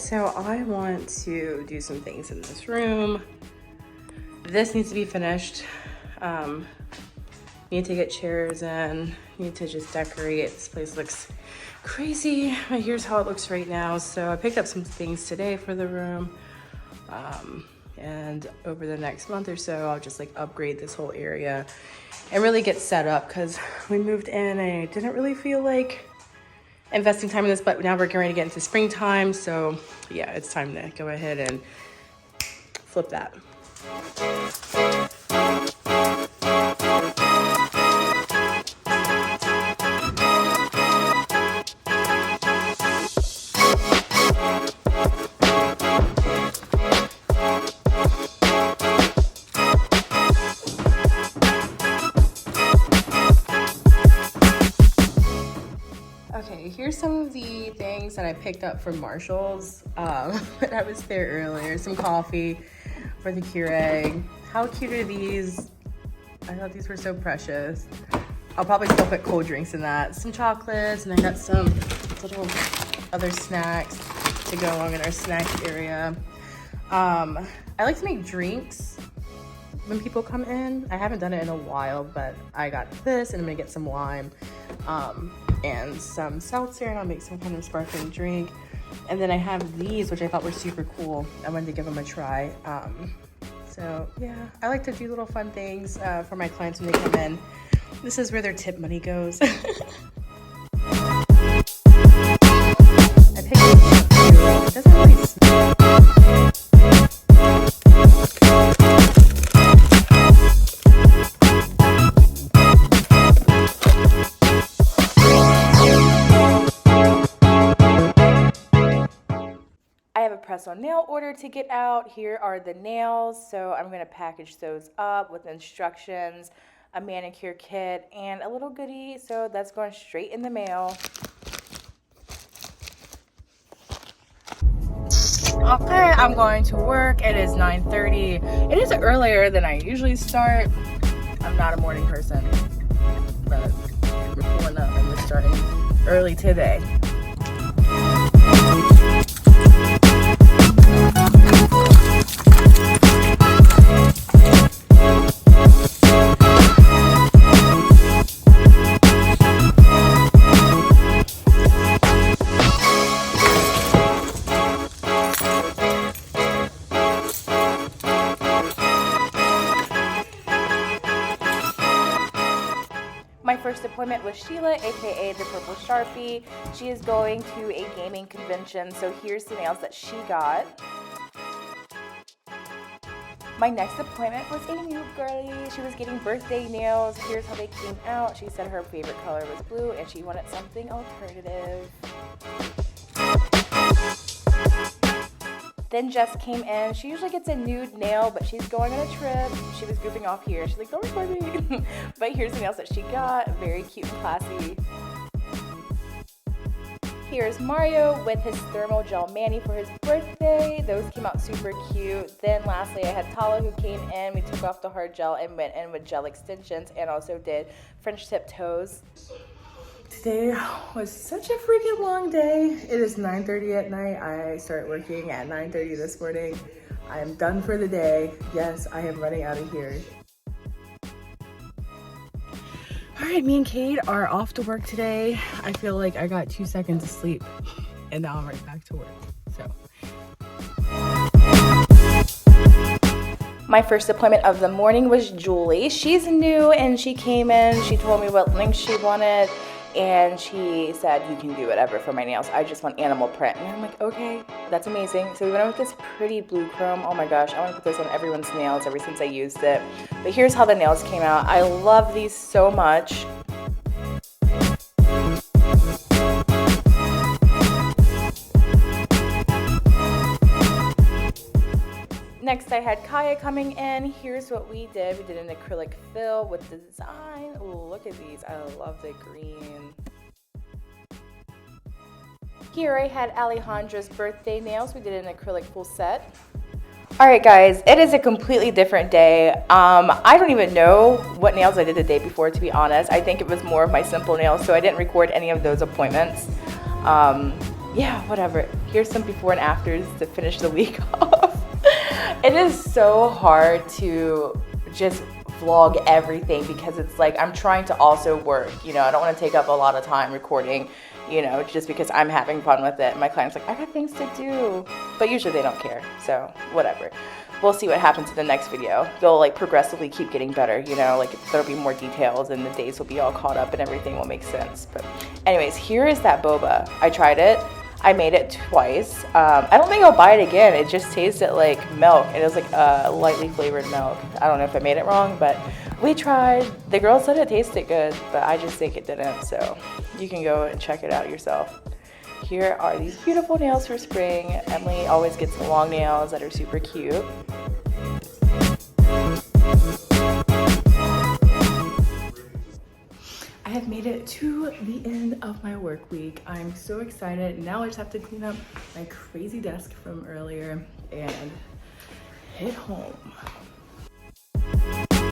so I want to do some things in this room. This needs to be finished. Need to get chairs in, need to just decorate. This place looks crazy, but here's how it looks right now. So I picked up some things today for the room. And over the next month or so, I'll just like upgrade this whole area and really get set up, because we moved in and I didn't really feel like investing time in this, but now we're getting ready to get into springtime. So yeah, it's time to go ahead and flip that. Okay, here's some of the things that I picked up from Marshall's when I was there earlier. Some coffee for the Keurig. How cute are these? I thought these were so precious. I'll probably still put cold drinks in that. Some chocolates, and I got some little other snacks to go along in our snack area. I like to make drinks when people come in. I haven't done it in a while, but I got this, and I'm gonna get some lime and some seltzer, and I'll make some kind of sparkling drink. And then I have these, which I thought were super cool. I wanted to give them a try. So yeah, I like to do little fun things for my clients when they come in. This is where their tip money goes. I picked it up. It doesn't really smell. Press-on nail order to get out. Here are the nails, so I'm going to package those up with instructions, a manicure kit, and a little goodie, so that's going straight in the mail. Okay, I'm going to work. It is 9:30. It is earlier than I usually start. I'm not a morning person, but we're pulling up and we're starting early today. My first appointment was Sheila, aka the Purple Sharpie. She is going to a gaming convention, so here's the nails that she got. My next appointment was a new girlie. She was getting birthday nails. Here's how they came out. She said her favorite color was blue and she wanted something alternative. Then Jess came in. She usually gets a nude nail, but she's going on a trip. She was goofing off here. She's like, don't record me. But here's the nails that she got. Very cute and classy. Here's Mario with his thermal gel mani for his birthday. Those came out super cute. Then lastly, I had Tala who came in. We took off the hard gel and went in with gel extensions and also did French tip toes. Today was such a freaking long day. It is 9:30 at night. I started working at 9:30 this morning. I am done for the day. Yes, I am running out of here. All right, me and Kate are off to work today. I feel like I got 2 seconds of sleep and now I'm right back to work. So. My first appointment of the morning was Julie. She's new and she came in. She told me what length she wanted. And she said, you can do whatever for my nails. I just want animal print. And I'm like, okay, that's amazing. So we went with this pretty blue chrome. Oh my gosh, I want to put this on everyone's nails ever since I used it. But here's how the nails came out. I love these so much. Next, I had Kaya coming in. Here's what we did. We did an acrylic fill with design. Ooh, look at these. I love the green. Here I had Alejandra's birthday nails. We did an acrylic full set. All right, guys, it is a completely different day. I don't even know what nails I did the day before, to be honest. I think it was more of my simple nails, so I didn't record any of those appointments. yeah, whatever. Here's some before and afters to finish the week off. It is so hard to just vlog everything because it's like I'm trying to also work, you know. I don't want to take up a lot of time recording, you know, just because I'm having fun with it. My client's like, I got things to do, but usually they don't care, so whatever. We'll see what happens in the next video. They'll like progressively keep getting better, you know, like there'll be more details and the days will be all caught up and everything will make sense. But anyways, here is that boba. I tried it. I made it twice. I don't think I'll buy it again. It just tasted like milk. It was like lightly flavored milk. I don't know if I made it wrong, but we tried. The girl said it tasted good, but I just think it didn't. So you can go and check it out yourself. Here are these beautiful nails for spring. Emily always gets long nails that are super cute. I have made it to the end of my work week. I'm so excited. Now I just have to clean up my crazy desk from earlier and head home.